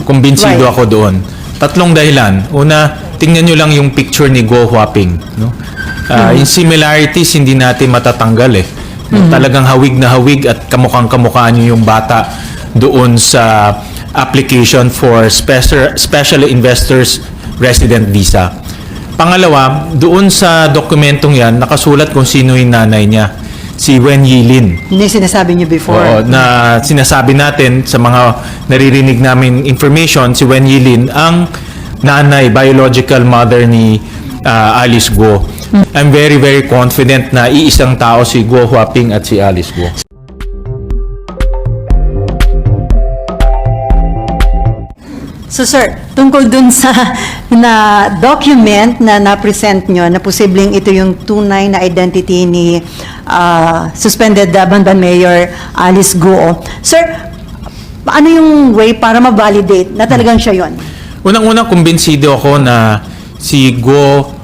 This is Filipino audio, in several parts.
Kumbinsido Right. ako doon. Tatlong dahilan. Una, tingnan nyo lang yung picture ni Go Huaping. No? Yung similarities, hindi natin matatanggal eh. No? Talagang hawig na hawig at kamukhang-kamukha nyo yung bata doon sa application for special investors resident visa. Pangalawa, doon sa dokumentong yan, nakasulat kung sino yung nanay niya. Si Wen Yilin. Hindi sinasabi niyo before. Oo, na sinasabi natin sa mga naririnig namin information, si Wen Yilin ang nanay, biological mother ni Alice Guo. I'm very, very confident na iisang tao si Go Huaping at si Alice Guo. So sir, tungkol dun sa na document na na-present nyo na posibleng ito yung tunay na identity ni suspended Banban Mayor Alice Guo. Sir, ano yung way para ma-validate na talagang siya yon? Unang-unang kumbinsido ako na si Go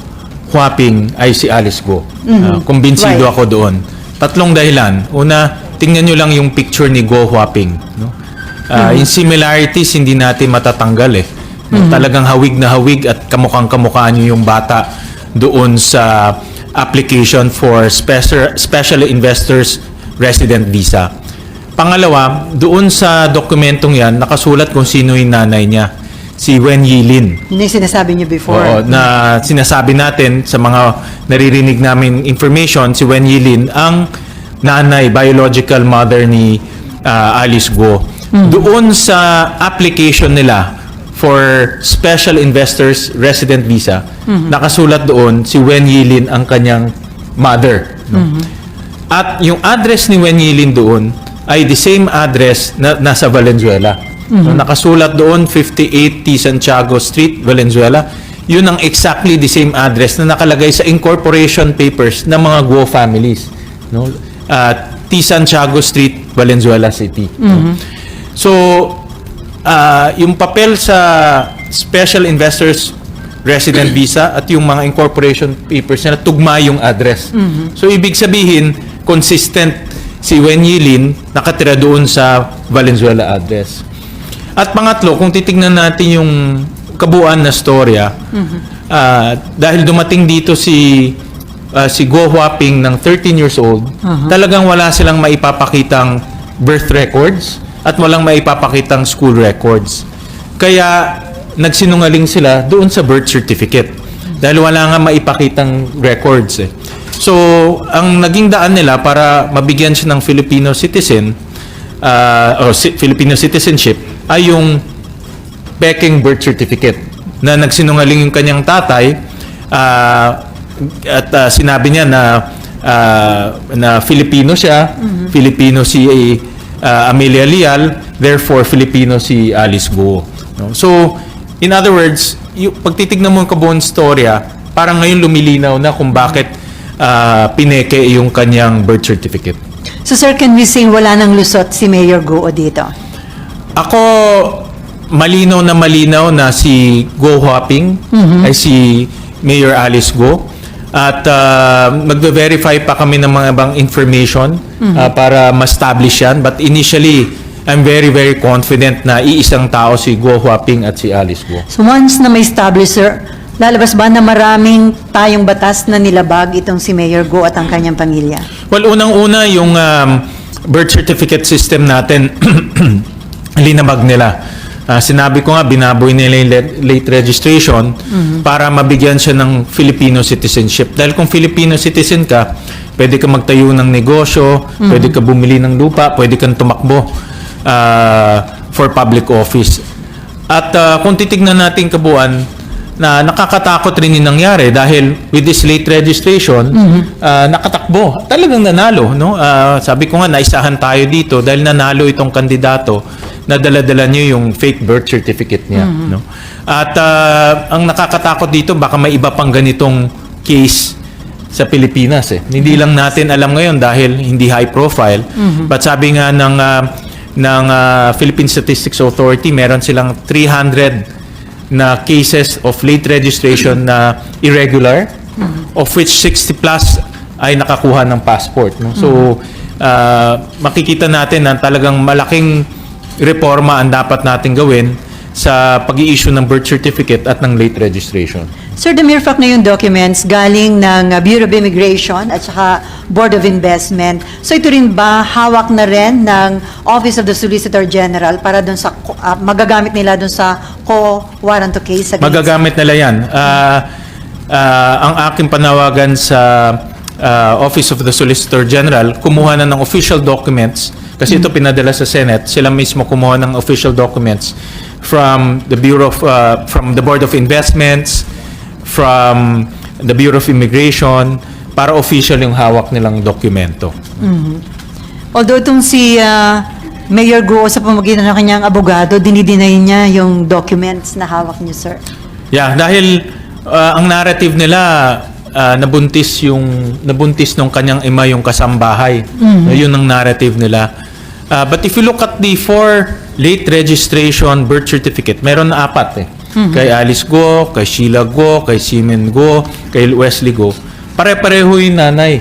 Huaping ay si Alice Guo. Kumbinsido Right. ako doon. Tatlong dahilan. Una, tingnan nyo lang yung picture ni Go Huaping. No? Yung similarities, hindi natin matatanggal eh. No? Talagang hawig na hawig at kamukhang-kamukha nyo yung bata doon sa application for special investors resident visa. Pangalawa, doon sa dokumentong yan, nakasulat kung sino yung nanay niya. Si Wen Yilin. Hindi sinasabi niyo before. Oo, na sinasabi natin sa mga naririnig namin information, si Wen Yilin ang nanay, biological mother ni Alice Guo. Doon sa application nila for special investors resident visa, nakasulat doon si Wen Yilin ang kanyang mother. No? At yung address ni Wen Yilin doon ay the same address na nasa Valenzuela. No, nakasulat doon 58 T. Santiago Street, Valenzuela. Yun ang exactly the same address na nakalagay sa incorporation papers ng mga Guo families. No? T. Santiago Street, Valenzuela City. No? So, yung papel sa special investors resident visa at yung mga incorporation papers na tugma yung address. So, ibig sabihin, consistent si Wen Yilin nakatira doon sa Valenzuela address. At pangatlo, kung titignan natin yung kabuuan na storya, dahil dumating dito si Go Huaping ng 13 years old, talagang wala silang maipapakitang birth records at walang maipapakitang school records. Kaya nagsinungaling sila doon sa birth certificate dahil wala nga maipakitang records eh. So, ang naging daan nila para mabigyan siya ng Filipino citizen Filipino citizenship ay yung peking birth certificate na nagsinungaling yung kanyang tatay at sinabi niya na Filipino siya, Filipino si Amelia Leal, therefore Filipino si Alice Guo. No? So, in other words, pag titignan mo yung kabuuan storya, parang ngayon lumilinaw na kung bakit pineke yung kanyang birth certificate. So sir, can we say wala nang lusot si Mayor Guo dito? Ako, malinaw na si Go Huaping ay si Mayor Alice Guo. At magbe-verify pa kami ng mga ibang information para ma-establish yan. But initially, I'm very, very confident na iisang tao si Go Huaping at si Alice Guo. So once na may establish, sir, lalabas ba na maraming tayong batas na nilabag itong si Mayor Guo at ang kanyang pamilya? Well, unang-una yung birth certificate system natin, linabag nila. Sinabi ko nga, binaboy nila yung late registration para mabigyan siya ng Filipino citizenship. Dahil kung Filipino citizen ka, pwede ka magtayo ng negosyo, pwede ka bumili ng lupa, pwede kang tumakbo for public office. At kung titignan natin kabuuan, na nakakatakot rin yung nangyari dahil with this late registration, nakatakbo. Talagang nanalo. No? Sabi ko nga, naisahan tayo dito dahil nanalo itong kandidato na dala-dala niyo yung fake birth certificate niya. No? At ang nakakatakot dito, baka may iba pang ganitong case sa Pilipinas. Hindi lang natin alam ngayon dahil hindi high profile. But sabi nga ng Philippine Statistics Authority, meron silang 300 na cases of late registration na irregular, of which 60 plus ay nakakuha ng passport. No? So, makikita natin na talagang malaking reforma ang dapat natin gawin sa pag-i-issue ng birth certificate at ng late registration. Sir, the mere fact na yung documents galing ng Bureau of Immigration at saka Board of Investment, so ito rin ba hawak na rin ng Office of the Solicitor General para dun sa, magagamit nila dun sa co-warranto case against? Magagamit nila yan. Ang aking panawagan sa Office of the Solicitor General, kumuha na ng official documents, kasi ito pinadala sa Senate, sila mismo kumuha ng official documents from the Bureau of, from the Board of Investments, from the Bureau of Immigration, para official yung hawak nilang dokumento. Although itong si Mayor Guo sa pamamagitan ng kanyang abogado, dinideny niya yung documents na hawak niyo, sir. Yeah, dahil ang narrative nila, nabuntis nung kanyang ima yung kasambahay. Yun ang narrative nila. But if you look at the 4 late registration birth certificate, meron na 4 eh. Kay Alice Go, kay Sheila Go, kay Simen Go, kay Wesley Go. Pare-pareho yung nanay.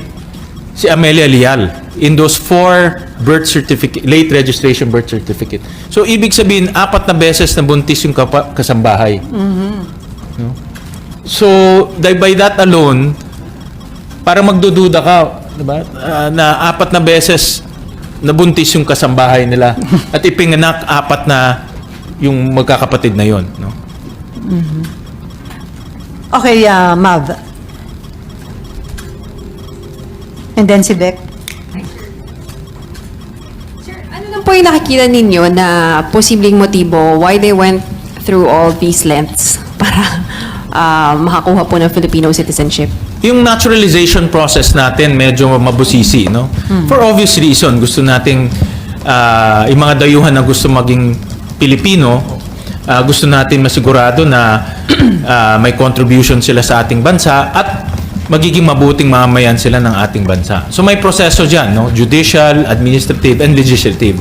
Si Amelia Lial. In those 4 birth certificate, late registration birth certificate. So, ibig sabihin, 4 na beses na buntis yung kasambahay. No? So, by that alone, para magdududa ka, diba? Na 4 na beses nabuntis yung kasambahay nila at ipinganak 4 na yung magkakapatid na yon, no? Okay, Mav. And then si Beck. Sir, ano lang po yung nakikita ninyo na posibleng motibo why they went through all these lengths para makakuha po ng Filipino citizenship? Yung naturalization process natin medyo mabusisi, no? For obvious reason, gusto nating yung mga dayuhan na gusto maging Pilipino, gusto natin masigurado na may contribution sila sa ating bansa at magiging mabuting mamamayan sila ng ating bansa. So may proseso dyan, no? Judicial, administrative, and legislative.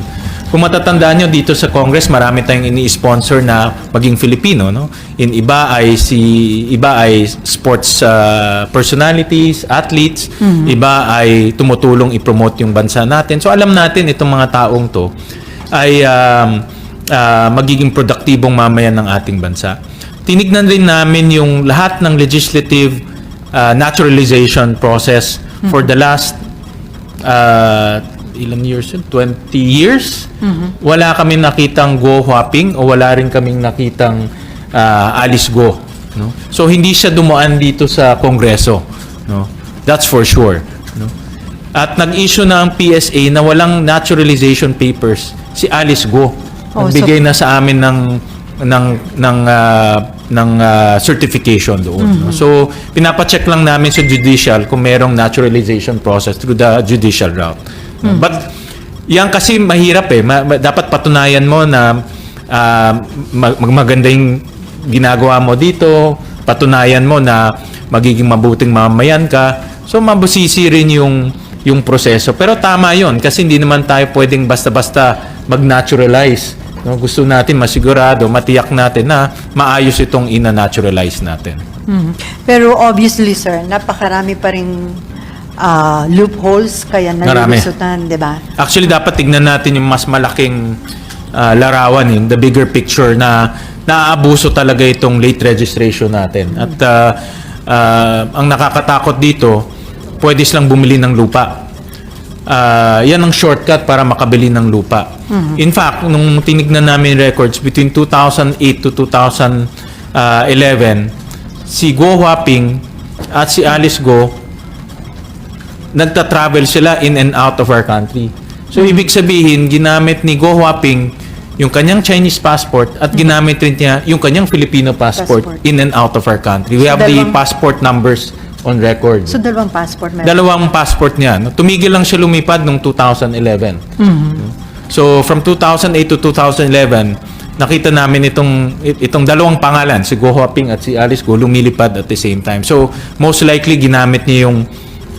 Kung matatandaan nyo dito sa Congress, marami tayong ini-sponsor na maging Filipino, no? Iba ay sports personalities, athletes, iba ay tumutulong i-promote yung bansa natin. So alam natin itong mga taong to ay magiging produktibong mamayan ng ating bansa. Tinignan rin namin yung lahat ng legislative naturalization process for the last ilang years yun? 20 years? Wala kami nakitang Go Huaping o wala rin kaming nakitang Alice Go. No? So, hindi siya dumaan dito sa Kongreso. No? That's for sure. No? At nag-issue na ang PSA na walang naturalization papers si Alice Go. Nagbigay na sa amin ng certification doon. No? So, pinapacheck lang namin sa judicial kung merong naturalization process through the judicial route. But yan kasi mahirap eh. Dapat patunayan mo na maganda yung ginagawa mo dito, patunayan mo na magiging mabuting mamamayan ka. So mabusisi rin yung proseso. Pero tama yon kasi hindi naman tayo pwedeng basta-basta mag-naturalize. No? Gusto natin masigurado, matiyak natin na maayos itong ina-naturalize natin. Pero obviously, sir, napakarami pa rin loopholes kaya nalulusutan, di ba? Actually, dapat tignan natin yung mas malaking larawan, the bigger picture na naaabuso talaga itong late registration natin. At ang nakakatakot dito, pwede silang bumili ng lupa. Yan ang shortcut para makabili ng lupa. In fact, nung tinignan namin records between 2008 to 2011, si Go Huaping at si Alice Go nagta-travel sila in and out of our country. So, ibig sabihin, ginamit ni Go Huaping yung kanyang Chinese passport at ginamit rin niya yung kanyang Filipino passport in and out of our country. We have the passport numbers on record. So, dalawang passport meron? Dalawang passport niya. No? Tumigil lang siya lumipad noong 2011. So, from 2008 to 2011, nakita namin itong dalawang pangalan, si Go Huaping at si Alice Go, lumilipad at the same time. So, most likely, ginamit niya yung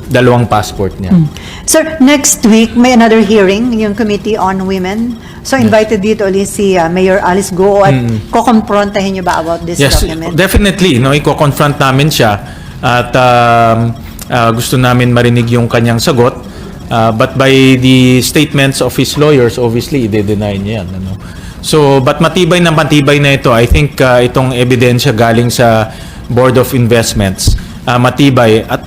dalawang passport niya. Sir, next week, may another hearing, yung Committee on Women. So, invited dito ulit si Mayor Alice Go at kukonfrontahin niyo ba about this document? Yes, definitely. No, iko-confront namin siya at gusto namin marinig yung kanyang sagot. But by the statements of his lawyers, obviously, i-deny niya yan. Ano? So, but matibay na ito. I think itong ebidensya galing sa Board of Investments, matibay at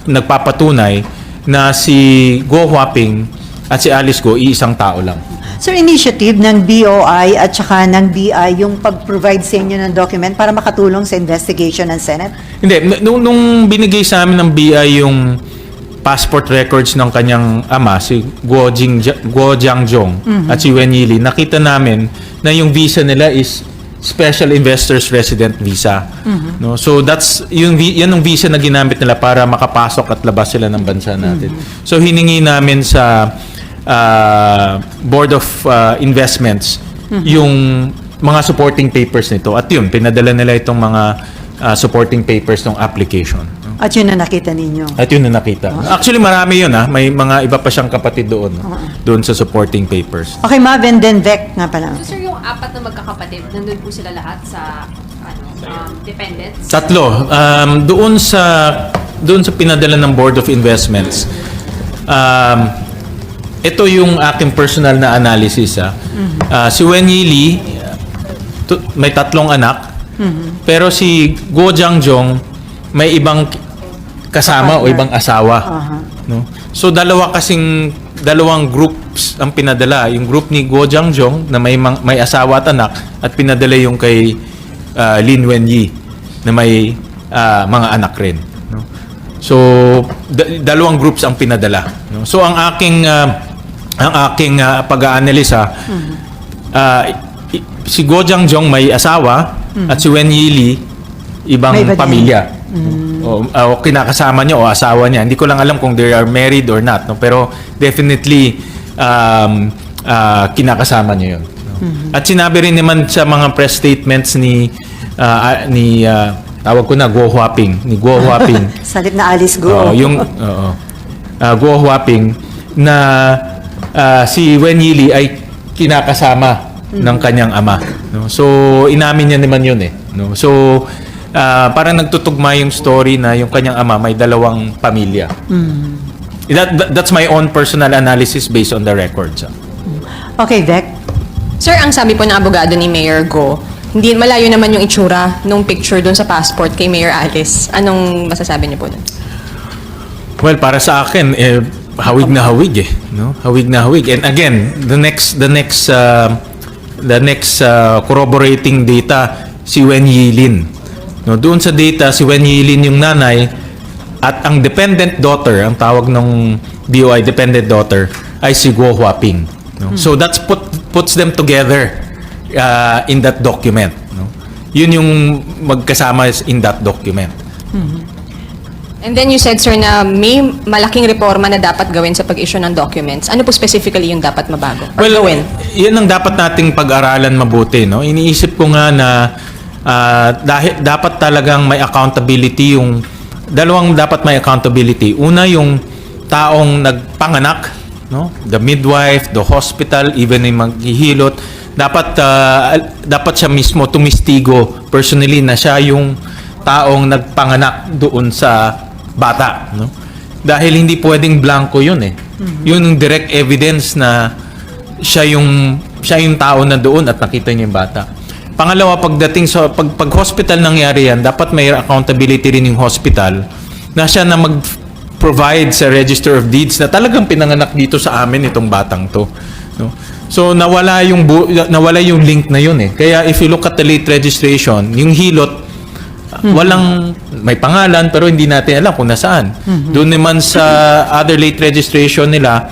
nagpapatunay na si Guo Huaping at si Alice Guo, iisang tao lang. Sir, initiative ng BOI at saka ng BI yung pag-provide sa inyo ng document para makatulong sa investigation ng Senate? Hindi, nung binigay sa amin ng BI yung passport records ng kanyang ama, si Guo Jiangjong at si Wen Yili, nakita namin na yung visa nila is Special Investors Resident Visa. No? So that's yan ang visa na ginamit nila para makapasok at labas sila ng bansa natin. So hiningi namin sa Board of Investments yung mga supporting papers nito. At yun, pinadala nila itong mga supporting papers ng application. At yun na nakita ninyo? At yun na nakita. Actually, marami yun. May mga iba pa siyang kapatid doon. Doon sa supporting papers. Okay, Mav, and then Vec nga pala. So sir, yung apat na magkakapatid, nandun po sila lahat sa dependents? Tatlo. Doon sa pinadala ng Board of Investments. Ito yung aking personal na analysis. Si Wen Yili, may 3 anak. Pero si Guo Jiangjong, may ibang kasama o ibang asawa. No? So dalawang groups ang pinadala. Yung group ni Guo Jiangjong na may asawa at anak, at pinadala yung kay Lin Wenyi na may mga anak rin. No? So dalawang groups ang pinadala. No? So ang aking pag-aanalisa, si Guo Jiangjong may asawa at si Wen Yili ibang May iba din. pamilya. O kinakasama niya o asawa niya. Hindi ko lang alam kung they are married or not. No? Pero definitely kinakasama niya yun. No? At sinabi rin naman sa mga press statements ni tawag ko na Guo Huaping. Ni Guo Huaping. Salip na Alice Guo. Guo Huaping na si Wen Yili ay kinakasama ng kanyang ama. No? So inamin niya naman yun eh. No? So parang nagtutugma yung story na yung kanyang ama may 2 pamilya. That's my own personal analysis based on the records. Okay, Vec. Sir, ang sabi po ng abogado ni Mayor Go, hindi malayo naman yung itsura nung picture doon sa passport kay Mayor Alice. Anong masasabi niyo po doon? Well, para sa akin, hawig na hawig eh. No? Hawig na hawig. And again, the next corroborating data, si Wen Yilin. No, doon sa data, si Wen Yilin yung nanay at ang dependent daughter, ang tawag ng BOI dependent daughter, ay si Guo Huaping. No? So that's puts them together in that document. No? Yun yung magkasama in that document. And then you said, sir, na may malaking reforma na dapat gawin sa pag-issue ng documents. Ano po specifically yung dapat mabago? Or gawin? Yan ang dapat nating pag-aralan mabuti. No? Iniisip ko nga na dahil dapat talagang may accountability yung dalawang dapat may accountability. Una yung taong nagpanganak, no? The midwife, the hospital, even yung maghihilot, dapat siya mismo tumistigo personally na siya yung taong nagpanganak doon sa bata, no? Dahil hindi pwedeng blanco yun eh. Yun yung direct evidence na siya yung tao na doon at nakita niya yung bata. Pangalawa, pagdating sa pag hospital nangyari yan, dapat may accountability rin yung hospital na siya na mag-provide sa Register of Deeds na talagang pinanganak dito sa amin itong batang to. No? So nawala yung link na yun eh. Kaya if you look at the late registration, yung hilot, walang may pangalan pero hindi natin alam kung nasaan. Doon naman sa other late registration nila,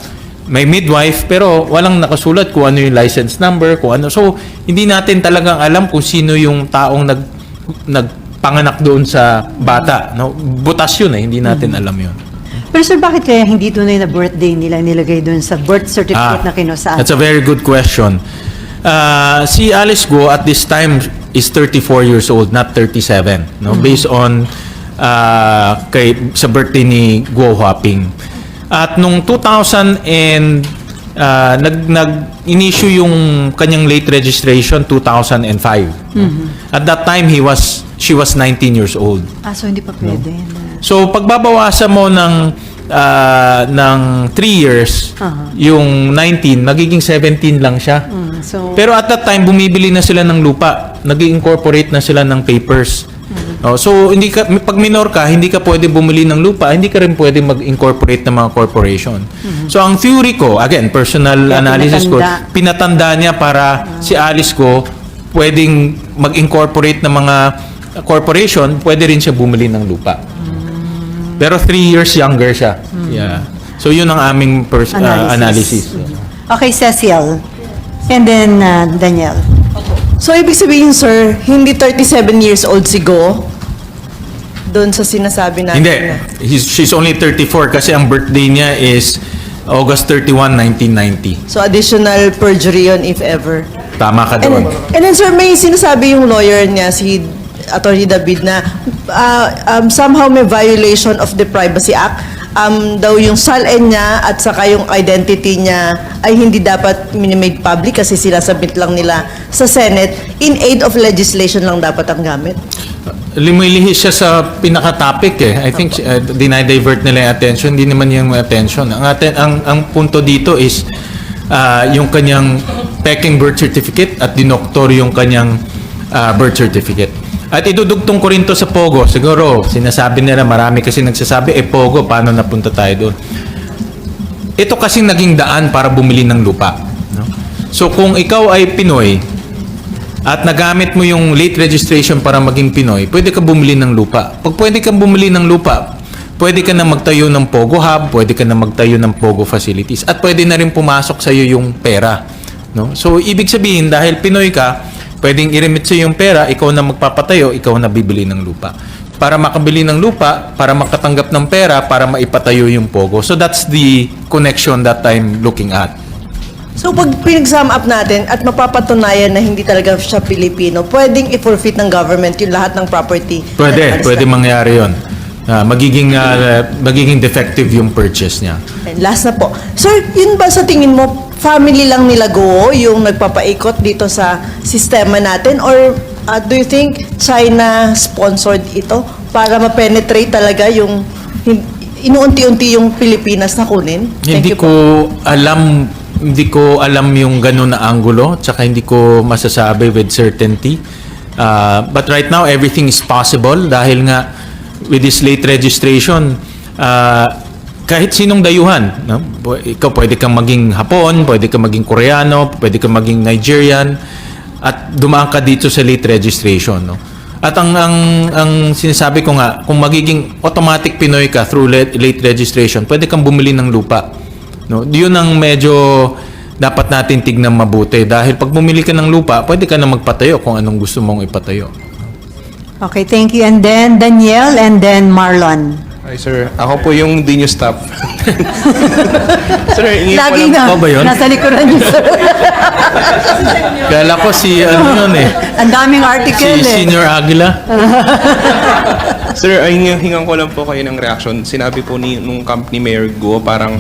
may midwife pero walang nakasulat kung ano yung license number, kung ano. So, hindi natin talagang alam kung sino yung taong nagpanganak doon sa bata. No? Butas yun eh, hindi natin alam yun. Pero sir, bakit kaya hindi tunay na birthday nila nilagay doon sa birth certificate na kinuhaan? That's a very good question. Si Alice Guo at this time is 34 years old, not 37. No? Based on sa birthday ni Guo Huaping. At nung 2000 nag-issue yung kanyang late registration 2005. At that time she was 19 years old. So hindi pa pwede. So pagbabawasan mo ng ng 3 years, yung 19, magiging 17 lang siya. So, Pero at that time, bumibili na sila ng lupa. Nag-incorporate na sila ng papers. So, hindi ka, pag minor ka, hindi ka pwede bumili ng lupa, hindi ka rin pwede mag-incorporate ng mga corporation. So, ang theory ko, again, personal Kaya analysis ko, pinatanda. pinatanda niya para si Alice ko pwedeng mag-incorporate ng mga corporation, pwede rin siya bumili ng lupa. Pero 3 years younger siya. Yeah. So, yun ang aming analysis. Okay, Cecil. And then, Daniel. So, ibig sabihin, sir, hindi 37 years old si Go doon sa sinasabi natin Hindi. na. She's only 34 kasi ang birthday niya is August 31, 1990. So, additional perjury yun if ever. Tama ka doon. And then, sir, may sinasabi yung lawyer niya, si Attorney David, na somehow may violation of the Privacy Act. Daw yung SALN niya at saka yung identity niya ay hindi dapat minimade public kasi sinasubmit lang nila sa Senate. In aid of legislation lang dapat ang gamit. Lumilihis siya sa pinaka-topic I think dinidivert nila yung attention. Hindi naman yung attention. Ang punto dito is yung kanyang peking birth certificate at dinoktor yung kanyang birth certificate. At idudugtong ko rin to sa Pogo. Siguro, sinasabi nila, marami kasi nagsasabi, Pogo, paano napunta tayo doon? Ito kasing naging daan para bumili ng lupa. No? So, kung ikaw ay Pinoy, at nagamit mo yung late registration para maging Pinoy, pwede ka bumili ng lupa. Pag pwede kang bumili ng lupa, pwede ka na magtayo ng Pogo Hub, pwede ka na magtayo ng Pogo facilities, at pwede na rin pumasok sa iyo yung pera. No? So, ibig sabihin, dahil Pinoy ka, pwedeng i-remit sa yung pera, ikaw na magpapatayo, ikaw na bibili ng lupa. Para makabili ng lupa, para makatanggap ng pera, para maipatayo yung Pogo. So that's the connection that I'm looking at. So, pag pinag-sum up natin at mapapatunayan na hindi talaga siya Pilipino, pwedeng i-forfeit ng government yung lahat ng property. Pwede mangyari yun. Magiging defective yung purchase niya. And last na po. Sir, yun ba sa tingin mo, family lang nila Go yung nagpapaikot dito sa sistema natin? Or do you think China sponsored ito para ma-penetrate talaga yung inuunti-unti yung Pilipinas na kunin? Hindi ko alam yung ganun na angulo, tsaka hindi ko masasabi with certainty. But right now, everything is possible dahil nga with this late registration, kahit sinong dayuhan, no? Ikaw pwede kang maging Hapon, pwede kang maging Koreano, pwede kang maging Nigerian, at dumaan ka dito sa late registration. No? At ang sinasabi ko nga, kung magiging automatic Pinoy ka through late registration, pwede kang bumili ng lupa. No? Yun ang medyo dapat natin tignan mabuti. Dahil pag bumili ka ng lupa, pwede ka na magpatayo kung anong gusto mong ipatayo. Okay, thank you. And then, Daniel, and then Marlon. Hi, sir. Ako po yung di nyo staff. Sir, ingin ko Lagi lang. na, ba yun? nasa likuran niyo, sir. Kala ko si ano yun Ang daming article si Senior Aguila. Sir, ay hingan ko lang po kayo ng reaction. Sinabi po nung company Mayor Go, parang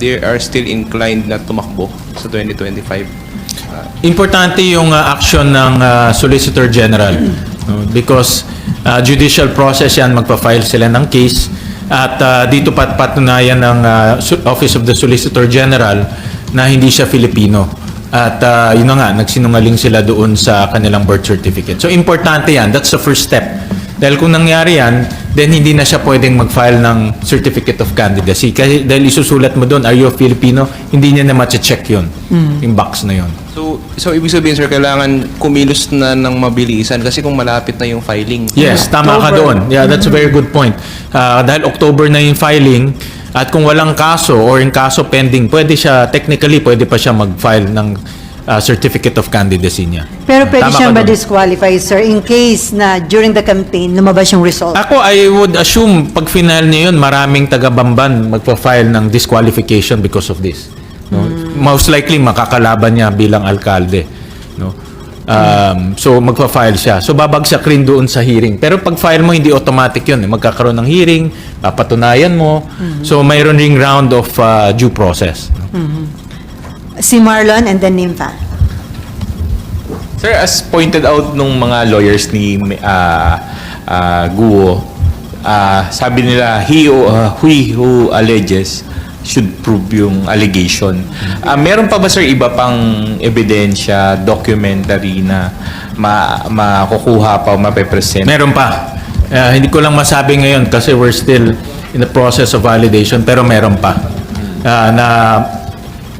they are still inclined na tumakbo sa 2025. Importante yung action ng Solicitor General. No? Because judicial process yan, magpa-file sila ng case. At dito patunayan ng Office of the Solicitor General na hindi siya Filipino. At yun na nga, nagsinungaling sila doon sa kanilang birth certificate. So importante yan. That's the first step. Dahil kung nangyari yan, then hindi na siya pwedeng mag-file ng Certificate of Candidacy. Kasi dahil isusulat mo doon, are you a Filipino? Hindi niya na ma-check yun. Yung box na yun. So ibig sabihin, sir, kailangan kumilos na ng mabilisan kasi kung malapit na yung filing. Yes, tama ka doon. Yeah, that's a very good point. Dahil October na yung filing, at kung walang kaso or yung kaso pending, technically, pwede pa siya mag-file ng Certificate of Candidacy niya. Pero pwede Tama siyang ka doon. ma-disqualify, sir, in case na during the campaign, lumabas yung result. Ako, I would assume, pag final niya yun, maraming taga-Bamban magpa-file ng disqualification because of this. No? Most likely, makakalaban niya bilang alkalde. No? So, magpa-file siya. So, babagsak rin doon sa hearing. Pero pag file mo, hindi automatic yun. Magkakaroon ng hearing, papatunayan mo. So, mayroon ring round of due process. Si Marlon and then Nympha. Sir, as pointed out nung mga lawyers ni Guo, sabi nila, he who alleges should prove yung allegation. Meron pa ba, sir, iba pang ebidensya, documentary na makukuha pa o mapepresent? Meron pa. Hindi ko lang masabi ngayon kasi we're still in the process of validation, pero meron pa. Na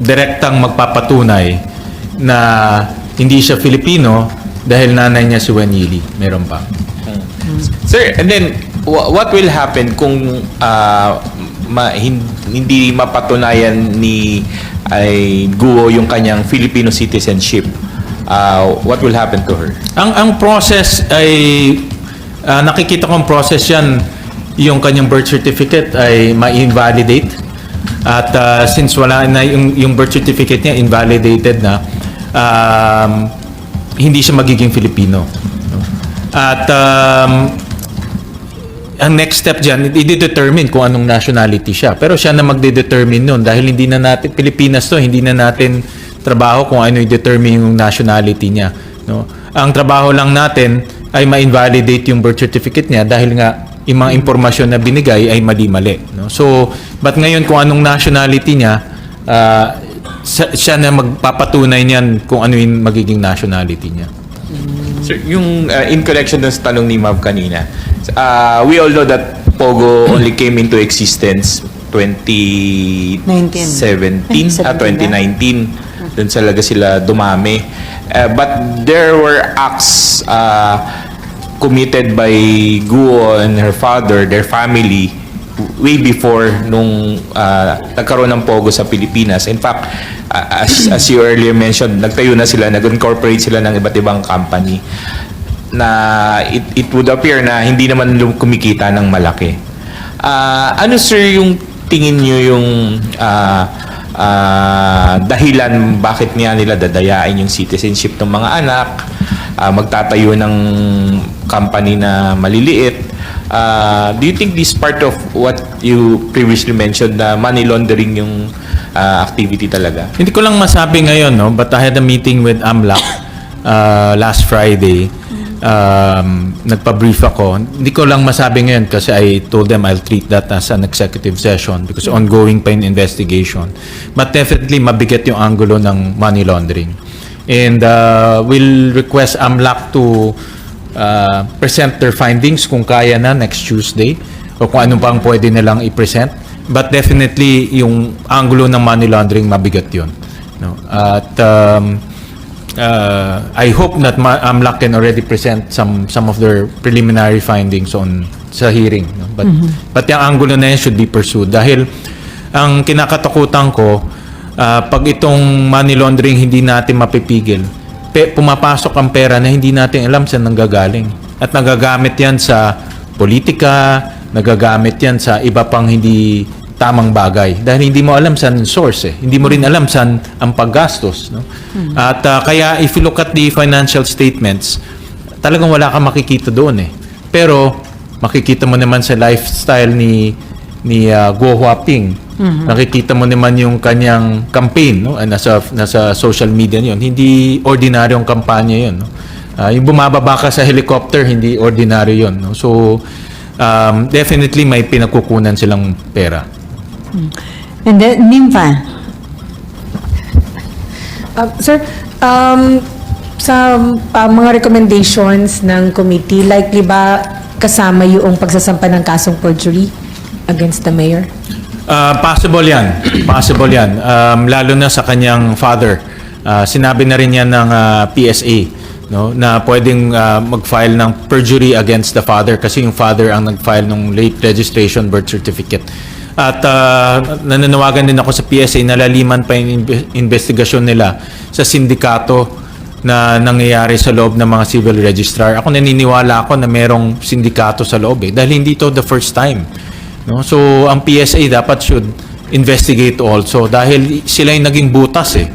direktang magpapatunay na hindi siya Filipino dahil nanay niya si Wen Yili. Meron pa. Sir, and then, what will happen kung hindi mapatunayan ni Guo yung kanyang Filipino citizenship? What will happen to her? Ang process ay nakikita kong process yan, yung kanyang birth certificate ay ma-invalidate. At since wala na yung birth certificate niya invalidated na, hindi siya magiging Filipino. At ang next step dyan, i-determine kung anong nationality siya. Pero siya na magde-determine nun dahil hindi na natin, Pilipinas to, hindi na natin trabaho kung ano i-determine yung nationality niya. No? Ang trabaho lang natin ay ma-invalidate yung birth certificate niya dahil nga yung mga impormasyon na binigay ay mali-mali. No? So, but ngayon kung anong nationality niya, siya na magpapatunay niyan kung ano yung magiging nationality niya. Sir, yung in connection dun sa tanong ni Mav kanina, we all know that Pogo only came into existence 2017, 2019. Doon talaga sila dumami. But there were acts committed by Guo and her father, their family, way before nung nagkaroon ng Pogo sa Pilipinas. In fact, as you earlier mentioned, nagtayo na sila, nag-incorporate sila ng iba't ibang company na it would appear na hindi naman kumikita ng malaki. Ano, sir, yung tingin nyo yung dahilan bakit niya nila dadayain yung citizenship ng mga anak, magtatayo ng company na maliliit? Do you think this part of what you previously mentioned na money laundering yung activity talaga? Hindi ko lang masabi ngayon, no? But I had a meeting with AMLAC last Friday. Nagpa-brief ako. Hindi ko lang masabi ngayon kasi I told them I'll treat that as an executive session because ongoing pa yung investigation. But definitely mabigat yung angulo ng money laundering. And we'll request AMLAC to present their findings kung kaya na next Tuesday o kung ano pang pwede nilang i-present. But definitely yung angulo ng money laundering mabigat yun. No? At I hope that AMLAC can already present some of their preliminary findings on sa hearing. No? But yung angulo na yun should be pursued. Dahil ang kinakatakutan ko, pag itong money laundering hindi natin mapipigil, pumapasok ang pera na hindi natin alam saan nanggagaling. At nagagamit yan sa politika, nagagamit yan sa iba pang hindi tamang bagay. Dahil hindi mo alam saan source eh. Hindi mo rin alam saan ang paggastos. No? At kaya if you look at the financial statements, talagang wala kang makikita doon eh. Pero makikita mo naman sa lifestyle ni Guo Huaping. Nakikita mo naman yung kanyang campaign, no? Nasa social media yun. Hindi ordinaryong kampanya yun. No? Yung bumababa ka sa helicopter, hindi ordinaryo yun. No? So, definitely may pinagkukunan silang pera. And then, Nympha. Sir, sa mga recommendations ng committee, likely ba kasama yung pagsasampa ng kasong perjury against the mayor? Possible yan. Possible yan. Lalo na sa kanyang father. Sinabi na rin yan ng PSA, no, na pwedeng mag-file ng perjury against the father kasi yung father ang nag-file ng late registration birth certificate. At nananawagan din ako sa PSA na laliman pa yung investigasyon nila sa sindikato na nangyayari sa loob ng mga civil registrar. Ako naniniwala ako na merong sindikato sa loob eh, dahil hindi to the first time. No? So, ang PSA dapat should investigate also dahil sila yung naging butas eh.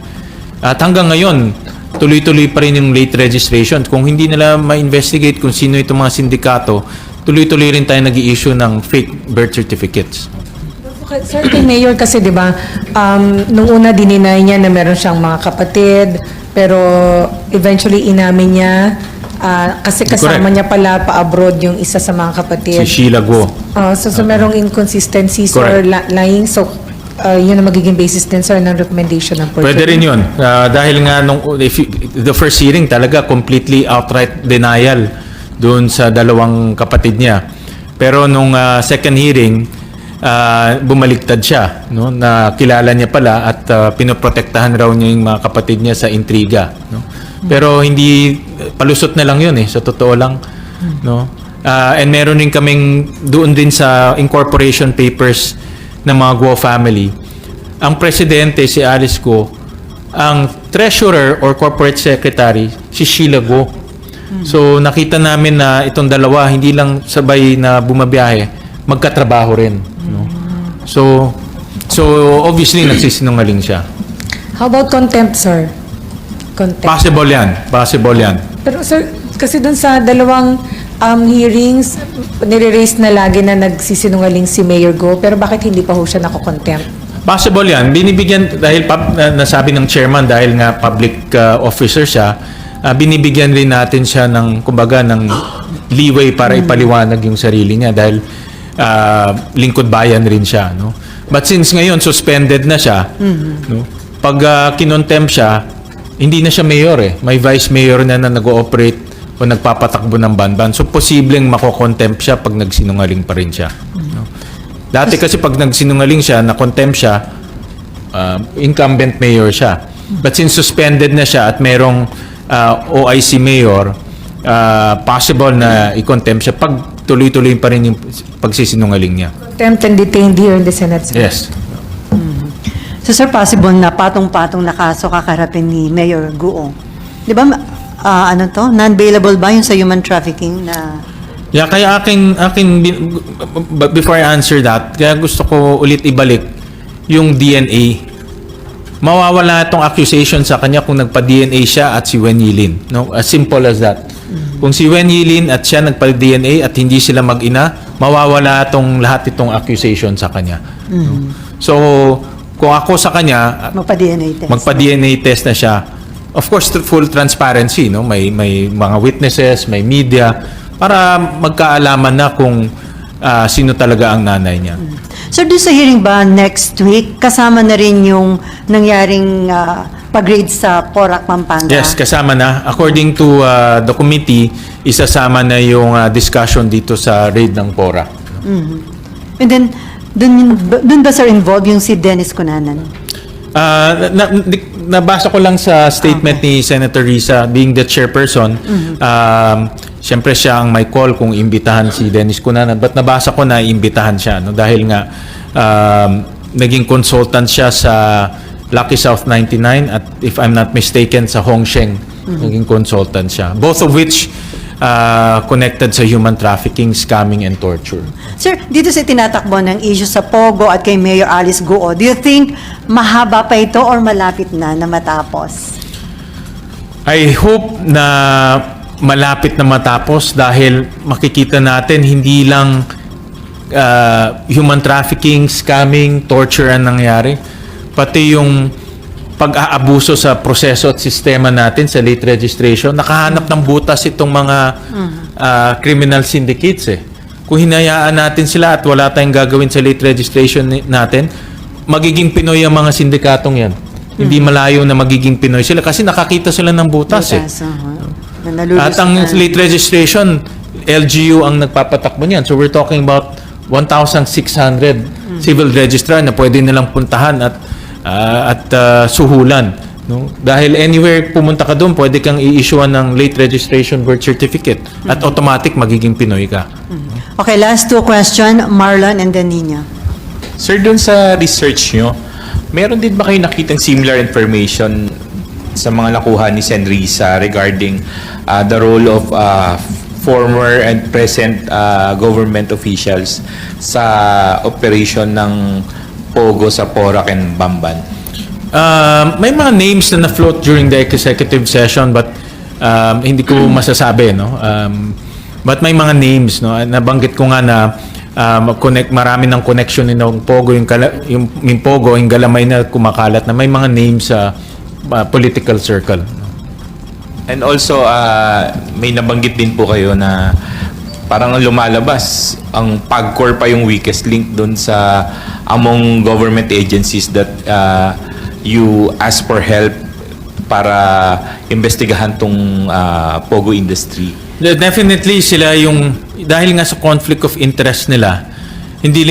At hanggang ngayon, tuloy-tuloy pa rin yung late registration. Kung hindi nila ma-investigate kung sino itong mga sindikato, tuloy-tuloy rin tayo nag-i-issue ng fake birth certificates. Sir, kay Mayor kasi, di ba, nung una dininay niya na meron siyang mga kapatid, pero eventually inamin niya Kasi kasama Correct. niya pala pa-abroad yung isa sa mga kapatid. Si Sheila Guo. So merong inconsistencies or Correct. lying. So, yun ang magiging basis din, sir, ng recommendation ng perjury. Pwede rin yun. Dahil nga the first hearing talaga completely outright denial doon sa dalawang kapatid niya. Pero nung second hearing, bumaliktad siya, no? Na kilala niya pala at pinoprotektahan raw niya yung mga kapatid niya sa intriga, no? Pero hindi, palusot na lang yun sa totoo lang, no? And meron din kaming doon din sa incorporation papers ng mga Guo family. Ang presidente si Alice Guo, ang treasurer or corporate secretary si Sheila Guo. So nakita namin na itong dalawa hindi lang sabay na bumabiyahe, magkatrabaho rin, no? So obviously nagsisinungaling siya. How about contempt, sir? Contempt. Possible yan. Pero sir, kasi dun sa dalawang hearings, nire-raise na lagi na nagsisinungaling si Mayor Go, pero bakit hindi pa ho siya nako-contempt? Possible yan. Binibigyan, dahil nasabi ng chairman, dahil nga public officer siya, binibigyan rin natin siya ng, kumbaga, ng leeway para ipaliwanag yung sarili niya dahil lingkod bayan rin siya, no? But since ngayon suspended na siya, no? Pag kinontempt siya, hindi na siya mayor may vice mayor na nag-ooperate o nagpapatakbo ng banban. So posibleng mako-contempt siya pag nagsinungaling pa rin siya, no? Dati kasi pag nagsinungaling siya, na-contempt siya, incumbent mayor siya. But since suspended na siya at merong OIC mayor, possible na i-contempt siya pag tuloy-tuloy pa rin yung pagsisinungaling niya. Contempt and detained here in the Senate, sir. Yes. So sir, possible na patong-patong na kaso kakarapin ni Mayor Guo. Di ba, non-bailable ba yung sa human trafficking na... Yeah, kaya before I answer that, kaya gusto ko ulit ibalik yung DNA. Mawawala itong accusation sa kanya kung nagpa-DNA siya at si Wen Yilin. No? As simple as that. Kung si Wen Yilin at siya nagpa-DNA at hindi sila mag-ina, mawawala lahat itong accusation sa kanya. No? So, kung ako sa kanya, Magpa-DNA test. magpa-DNA test na siya. Of course, full transparency, no? May mga witnesses, may media para magkaalaman na kung sino talaga ang nanay niya. So doon sa hearing ba next week, kasama na rin yung nangyaring pag-raid sa Porac, Pampanga? Yes, kasama na. According to the committee, isasama na yung discussion dito sa raid ng Porac. And then, doon ba sir involved yung si Dennis Cunanan? Nabasa ko lang sa statement ni Senator Risa, being the chairperson, siyempre siya ang may call kung imbitahan si Dennis Cunanan, but nabasa ko na imbitahan siya, no? Dahil nga naging consultant siya sa Lucky South 99 at if I'm not mistaken sa Hongsheng, naging consultant siya. Both of which connected sa human trafficking, scamming, and torture. Sir, dito sa tinatakbo ng issue sa Pogo at kay Mayor Alice Guo, do you think mahaba pa ito or malapit na matapos? I hope na malapit na matapos dahil makikita natin hindi lang human trafficking, scamming, torture ang nangyari, pati yung pag-aabuso sa proseso at sistema natin sa late registration. Nakahanap ng butas itong mga criminal syndicates Kung hinayaan natin sila at wala tayong gagawin sa late registration natin, magiging Pinoy ang mga sindikatong yan. Hindi malayo na magiging Pinoy sila kasi nakakita sila ng butas At ang late registration, LGU ang nagpapatakbo niyan. So we're talking about 1,600 civil registrar na pwede nilang puntahan at suhulan, no? Dahil anywhere pumunta ka doon, pwede kang i-issuean ng late registration birth certificate at automatic magiging Pinoy ka. Okay, last two question, Marlon and then Nina. Sir, dun sa research nyo, meron din ba kayo nakitang similar information sa mga nakuha ni Sen. Risa regarding the role of former and present government officials sa operation ng Pogo sa Porac and Bamban? May mga names na na-float during the executive session but hindi ko masasabi, no? But may mga names, no? Nabanggit ko nga na marami ng connection ng Pogo, yung Pogo, yung Galamay na kumakalat na may mga names sa political circle. No? And also, may nabanggit din po kayo na parang lumalabas, ang PAGCOR pa yung weakest link doon sa among government agencies that you ask for help para investigahan tong Pogo industry. Definitely sila yung, dahil nga sa conflict of interest nila, hindi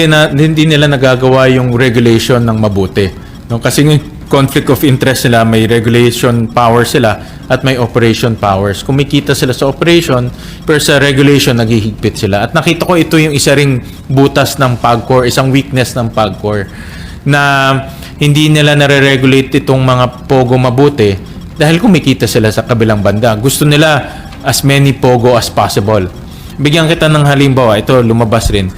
nila nagagawa yung regulation ng mabuti. No? Kasi yung conflict of interest nila, may regulation power sila at may operation powers. Kumikita sila sa operation, pero sa regulation naghihigpit sila. At nakita ko ito yung isa ring butas ng PAGCOR, isang weakness ng PAGCOR, na hindi nila nare-regulate itong mga Pogo mabuti dahil kumikita sila sa kabilang banda. Gusto nila as many Pogo as possible. Bigyan kita ng halimbawa, ito lumabas rin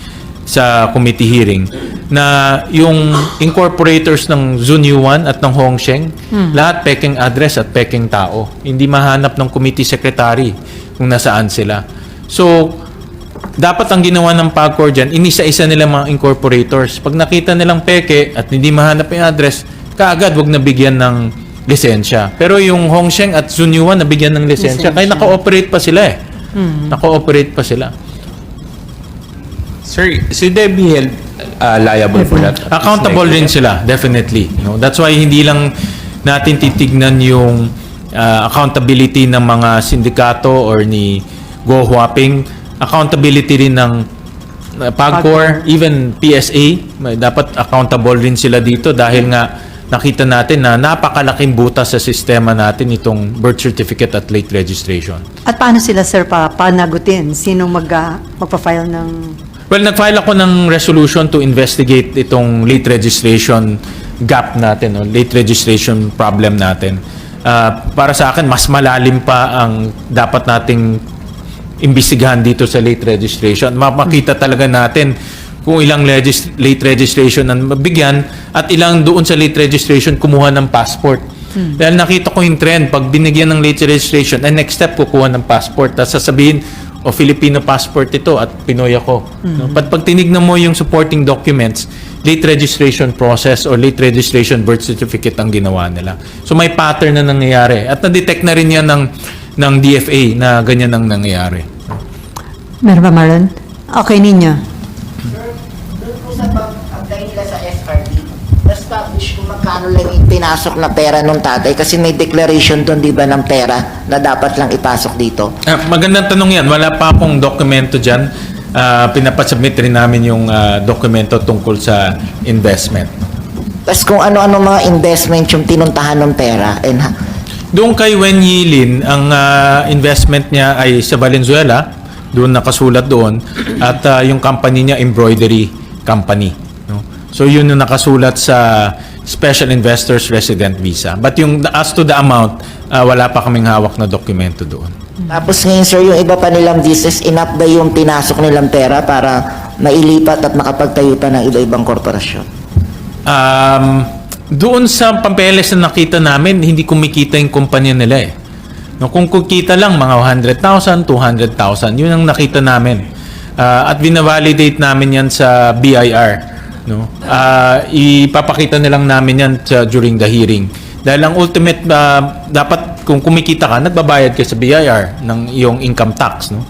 sa committee hearing, na yung incorporators ng Zunyuan at ng Hongsheng, lahat peking address at peking tao. Hindi mahanap ng committee secretary kung nasaan sila. So, dapat ang ginawa ng PAGCOR dyan, inisa-isa nila mga incorporators. Pag nakita nilang peke at hindi mahanap yung address, kaagad wag nabigyan ng lisensya. Pero yung Hongsheng at Zunyuan nabigyan ng lisensya. Kaya naka-operate pa sila eh. Naka-operate pa sila. Sir, should they be held liable for that? Accountable rin sila, definitely. No? That's why hindi lang natin titignan yung accountability ng mga sindikato or ni Go Huaping. Accountability rin ng PAGCOR, even PSA. Dapat accountable rin sila dito dahil nga nakita natin na napakalaking butas sa sistema natin itong birth certificate at late registration. At paano sila, sir, panagutin? Sinong magpa-file ng... Well, nag-file ako ng resolution to investigate itong late registration gap natin, o late registration problem natin. Para sa akin, mas malalim pa ang dapat nating imbestigahan dito sa late registration. Makita talaga natin kung ilang late registration ang mabigyan at ilang doon sa late registration kumuha ng passport. Dahil nakita ko yung trend, pag binigyan ng late registration, ang next step kukuha ng passport. Tapos sasabihin, o Filipino passport ito at Pinoy ako. No? But pag tinignan mo yung supporting documents, late registration process or late registration birth certificate ang ginawa nila. So may pattern na nangyayari. At na-detect na rin yan ng DFA na ganyan ang nangyayari. Meron ba, Marlon? Okay ninyo. Doon po sa pag-apply nila sa SRD, establish kung magkano lang yung pinasok na pera nung tatay kasi may declaration doon, di ba, ng pera na dapat lang ipasok dito. Magandang tanong yan. Wala pa akong dokumento dyan. Pinapasubmit rin namin yung dokumento tungkol sa investment. Tapos kung ano-ano mga investment yung tinuntahan ng pera. Doon kay Wen Yilin, ang investment niya ay sa Valenzuela. Doon nakasulat doon. At yung company niya, embroidery company. No? So yun yung nakasulat sa Special Investors Resident Visa. But yung as to the amount, wala pa kaming hawak na dokumento doon. Tapos ngayon, sir, yung iba pa nilang business, enough ba yung pinasok nilang pera para mailipat at makapagtayo pa ng iba-ibang korporasyon? Doon sa papeles na nakita namin, hindi kumikita yung kumpanya nila eh. No, kung kukita lang, mga 100,000, 200,000, yun ang nakita namin. At binavalidate namin yan sa BIR. No? Ipapakita nilang namin yan during the hearing. Dahil ang ultimate, dapat kung kumikita ka, nagbabayad ka sa BIR ng iyong income tax. No?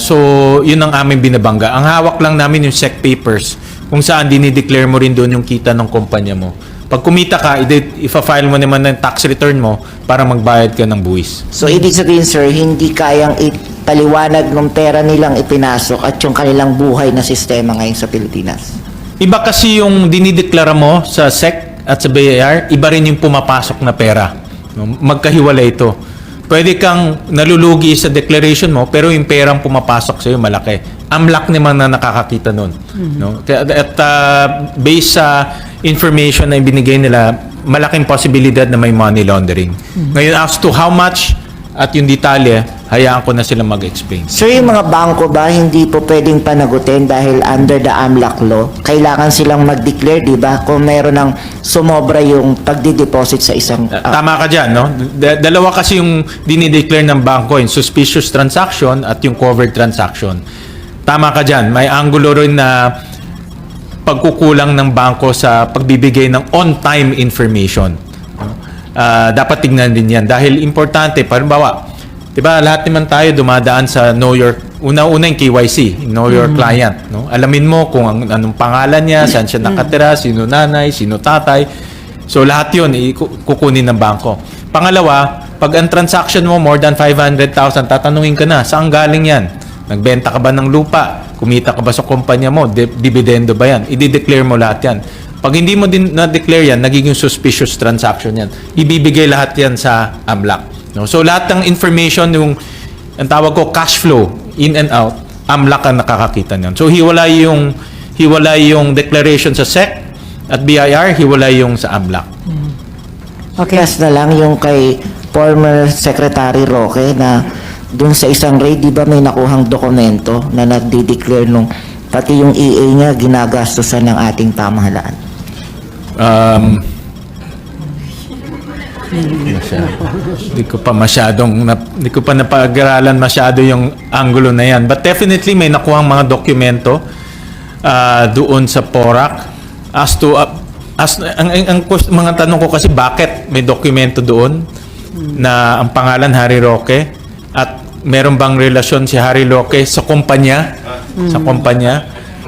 So, yun ang aming binabangga. Ang hawak lang namin yung SEC papers kung saan dinideclare mo rin doon yung kita ng kumpanya mo. Pag kumita ka, ifa-file mo naman ng tax return mo para magbayad ka ng buwis. So, ibig sabihin, sir, hindi kayang ipaliwanag ng pera nilang ipinasok at yung kanilang buhay na sistema ngayon sa Pilipinas. Iba kasi yung dinideklara mo sa SEC at sa BIR, iba rin yung pumapasok na pera. No? Magkahiwalay ito. Pwede kang nalulugi sa declaration mo, pero yung perang pumapasok sa'yo malaki. Amlak naman na nakakakita nun. No? At based sa information na ibinigay nila, malaking posibilidad na may money laundering. Ngayon, as to how much at yung detalye, hayaan ko na sila mag-explain. Sir, yung mga bangko ba hindi po pwedeng panagutin dahil under the AMLAC law? Kailangan silang mag-declare, di ba? Kung meron ng sumobra yung pagdideposit sa isang... Tama ka dyan, no? Dalawa kasi yung dinideclare ng bangko, yung suspicious transaction at yung covered transaction. Tama ka dyan. May angulo rin na pagkukulang ng bangko sa pagbibigay ng on-time information. dapat tingnan din yan. Dahil importante, parimbawa, di ba, lahat naman tayo dumadaan sa know your, una-una yung KYC, know your client. No? Alamin mo kung anong pangalan niya, saan siya nakatira, sino nanay, sino tatay. So lahat yun, kukunin ng bangko. Pangalawa, pag ang transaction mo more than 500,000, tatanungin ka na, saan galing yan? Nagbenta ka ba ng lupa? Kumita ka ba sa kumpanya mo? Dividendo ba yan? I-declare mo lahat yan. Pag hindi mo din na-declare yan, nagiging suspicious transaction yan. Ibibigay lahat yan sa AMLAC. No? So lahat ng information, yung ang tawag ko cash flow, in and out, AMLAC ang nakakakita niyan. So hiwalay yung declaration sa SEC at BIR, hiwalay yung sa AMLAC. Okay. Last na lang yung kay former Secretary Roque na dun sa isang raid, di ba may nakuhang dokumento na nagdi-declare nung pati yung EA niya ginagastusan ng ating pamahalaan. Hindi ko pa napag-aralan masyado yung angulo na yan. But definitely may nakuhang mga dokumento doon sa PORAC as to mga tanong ko kasi bakit may dokumento doon na ang pangalan Harry Roque at meron bang relasyon si Harry Roque sa kumpanya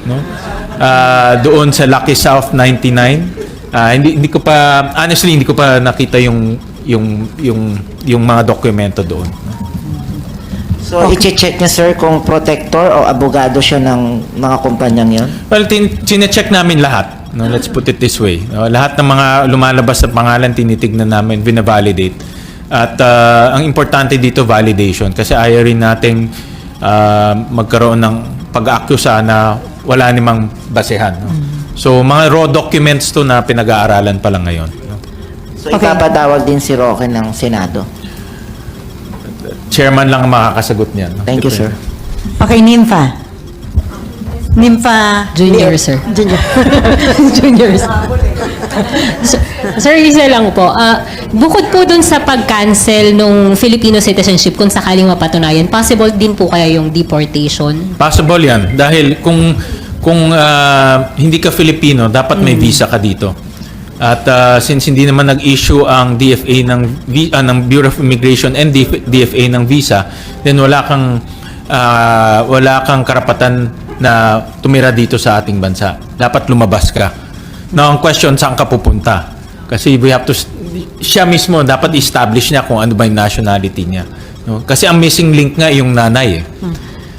no? Doon sa Lucky South 99. Hindi ko pa honestly hindi ko pa nakita yung mga dokumento doon. So, i-check niya, sir, kung protector o abogado siya ng mga kumpanyang yon? Well, chine-check namin lahat. No, let's put it this way. No, lahat ng mga lumalabas sa pangalan tinitignan namin, binavalidate. At ang importante dito validation kasi ayaw rin nating magkaroon ng pag-akusa na wala namang basehan. No? So, mga raw documents to na pinag-aaralan pa lang ngayon. No? So, ipapatawag din si Roque ng Senado. Chairman lang ang makakasagot niyan. No? Thank you, sir. Okay, Nympha. Junior, sir. Juniors. Sir, isa lang po. Bukod po dun sa pag-cancel nung Filipino citizenship, kung sakaling mapatunayan, possible din po kaya yung deportation? Possible yan. Dahil kung hindi ka Filipino, dapat may visa ka dito. At since hindi naman nag-issue ang DFA ng Bureau of Immigration and DFA ng visa, then wala kang karapatan na tumira dito sa ating bansa. Dapat lumabas ka. Now, ang question, saan ka pupunta? Kasi we have to, siya mismo, dapat establish niya kung ano ba yung nationality niya. No? Kasi ang missing link nga yung nanay.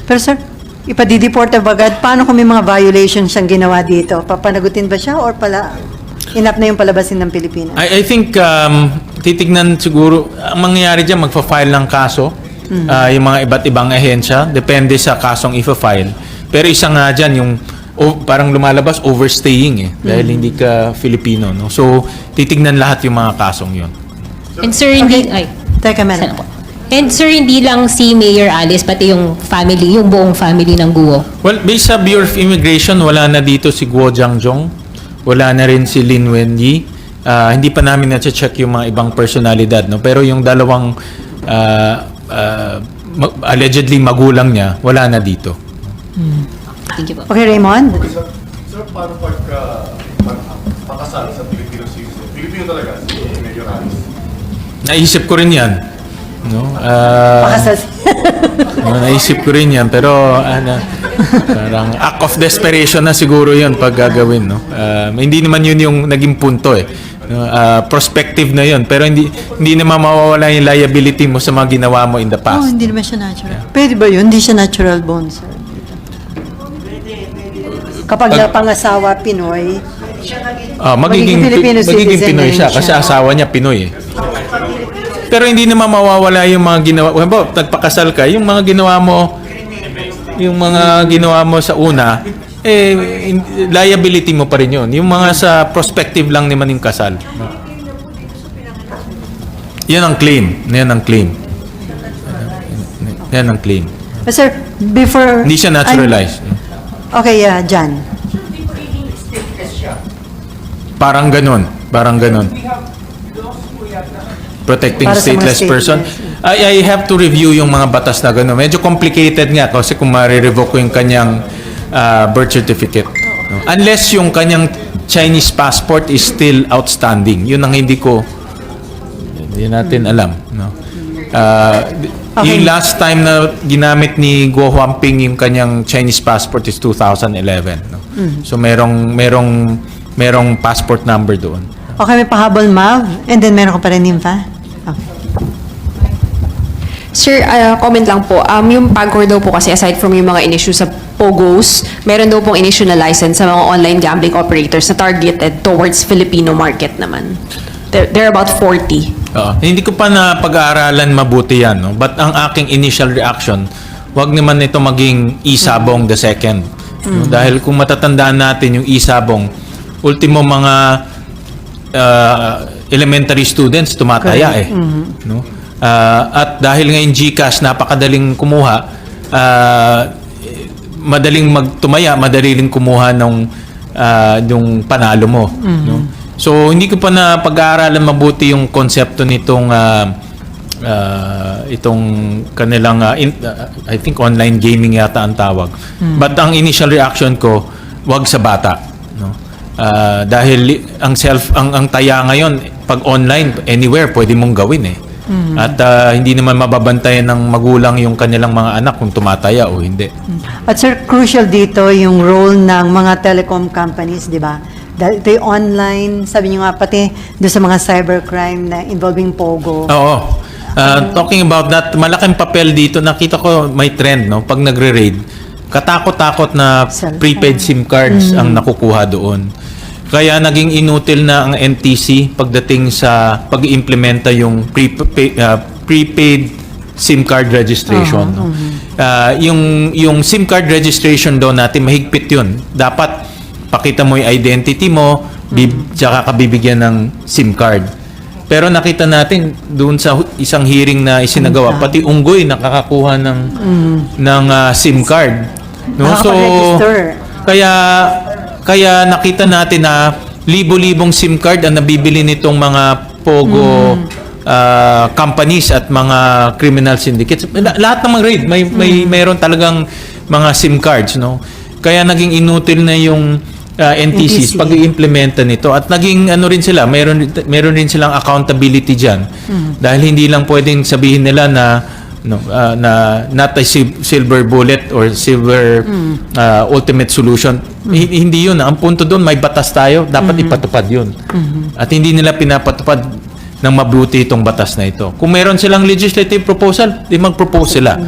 Pero sir, ipadideport ba agad? Paano kung may mga violations siyang ginawa dito? Papanagutin ba siya or enough na yung palabasin ng Pilipinas? I think titignan siguro, ang mangyayari dyan, magpa-file ng kaso. Yung mga iba't ibang ahensya. Depende sa kasong ipa-file. Pero isa nga dyan, yung parang lumalabas overstaying dahil hindi ka Filipino. No? So, titignan lahat yung mga kasong yun. And sir, hindi... Okay. Ay, Teka, sana madam. po. And sir, hindi lang si Mayor Alice, pati yung family, yung buong family ng Guo. Well, based sa Bureau of Immigration, wala na dito si Guo Jiangjong. Wala na rin si Lin Wenyi. Hindi pa namin na-check yung mga ibang personalidad. No? Pero yung dalawang allegedly magulang niya, wala na dito. Thank you po. Okay, Raymond? Sir, paano pakasal sa Filipino citizen? Filipino talaga, si Mayor Alice. Naisip ko rin yan. No? Pakasal. Naisip ko rin yan. Pero parang act of desperation na siguro yun pag gagawin. No? Hindi naman yun yung naging punto eh. Prospective na yun. Pero hindi naman mawawala yung liability mo sa mga ginawa mo in the past. Hindi naman siya natural. Pwede ba yun? Hindi siya natural born, sir. Kapag napangasawa Pinoy, magiging Filipino citizen Pinoy na siya rin kasi siya. asawa niya Pinoy eh. Pero hindi naman mawawala yung mga ginawa. Well, nagpakasal ka, yung mga ginawa mo sa una, liability mo pa rin yun. Yung mga sa prospective lang naman yung kasal. Yan ang claim. Sir, before... Hindi siya naturalized. Okay, Jan. Parang ganun. Protecting Para sa mga stateless person. I have to review yung mga batas na gano'n. Medyo complicated nga kasi kung ma-revoke ko yung kanyang birth certificate. No? Unless yung kanyang Chinese passport is still outstanding. Yun ang hindi ko Hindi natin alam, no? Yung last time na ginamit ni Guo Huaping yung kanyang Chinese passport is 2011, no? So merong passport number doon. Okay, may pahabol, Mav. And then meron ko pa rin, Nympha. Okay. Sir, comment lang po. Yung PAGCOR daw po kasi aside from yung mga in-issue sa POGOs, meron daw pong in-issue na license sa mga online gambling operators na targeted towards Filipino market naman. They're about 40. Hindi ko pa na pag-aaralan mabuti yan, no? But ang aking initial reaction, wag naman ito maging Isabong the second. No? Dahil kung matatandaan natin yung Isabong, ultimo mga elementary students tumataya no? At dahil ngayon GCash napakadaling kumuha, madaling magtumaya, madaling kumuha yung panalo mo, no? So hindi ko pa na pag-aaralan mabuti yung konsepto nitong itong kanilang I think online gaming yata ang tawag. But ang initial reaction ko, wag sa bata, no? Dahil ang taya ngayon pag online anywhere pwede mong gawin eh. At hindi naman mababantayan ng magulang yung kanilang mga anak kung tumataya o hindi. At sir, crucial dito yung role ng mga telecom companies, di ba? Dahil ito yung online, sabi niyo nga pati doon sa mga cybercrime na involving POGO. Oo. Talking about that, malaking papel dito, nakita ko may trend, no? Pag nagre-raid, katakot-takot na prepaid SIM cards ang nakukuha doon. Kaya naging inutil na ang NTC pagdating sa pag-iimplementa yung prepaid SIM card registration. No? Yung SIM card registration daw natin, mahigpit yun. Dapat pakita mo yung identity mo, tsaka ka bibigyan ng SIM card. Pero nakita natin doon sa isang hearing na isinagawa, pati unggoy nakakakuha ng SIM card. No? So, kaya nakita natin na libo-libong SIM card ang nabibili nitong mga POGO companies at mga criminal syndicates. Lahat ng mga raid, mayroon talagang mga SIM cards, no? Kaya naging inutil na yung NTCs pag-iimplementa nito at naging ano rin sila, meron rin silang accountability diyan. Dahil hindi lang pwedeng sabihin nila na not a silver bullet or silver ultimate solution. Hindi yun. Ang punto doon, may batas tayo, dapat ipatupad yun. At hindi nila pinapatupad ng mabuti itong batas na ito. Kung meron silang legislative proposal, di mag-propose sila.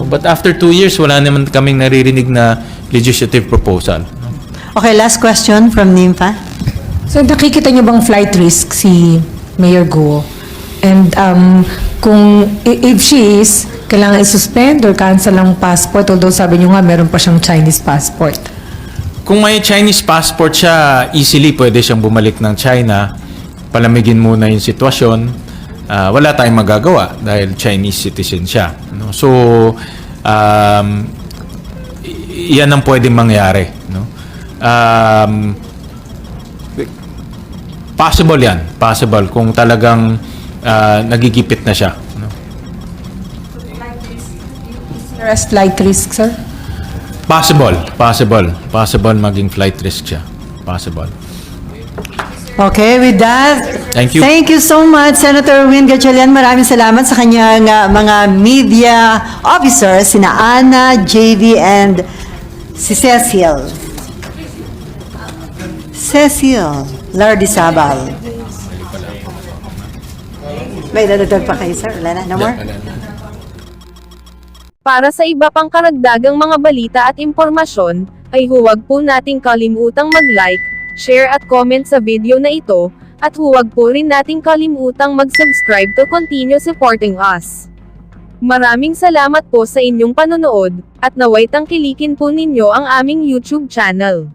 But after 2 years, wala naman kaming naririnig na legislative proposal. Okay, last question from Nympha. So nakikita niyo bang flight risk si Mayor Guo? And kung if she is, kailangan i-suspend or cancel ang passport, although sabi niyo nga meron pa siyang Chinese passport. Kung may Chinese passport siya, easily pwede siyang bumalik ng China, palamigin muna yung sitwasyon, wala tayong magagawa dahil Chinese citizen siya. No? So, yan ang pwedeng mangyari. No? Possible yan. Possible kung talagang nagigipit na siya. No? Flight risk, sir? Possible maging flight risk siya. Possible. Okay, with that, Thank you. Thank you so much, Senator Win Gatchalian. Maraming salamat sa kanyang mga media officers, sina Ana, JV, and si Cecil Lardizabal. May dadagdag pa kayo, sir? Wala na? No more? Para sa iba pang karagdagang mga balita at impormasyon, ay huwag po nating kalimutang mag-like, share at comment sa video na ito, at huwag po rin nating kalimutang mag-subscribe to continue supporting us. Maraming salamat po sa inyong panonood, at naway tangkilikin po ninyo ang aming YouTube channel.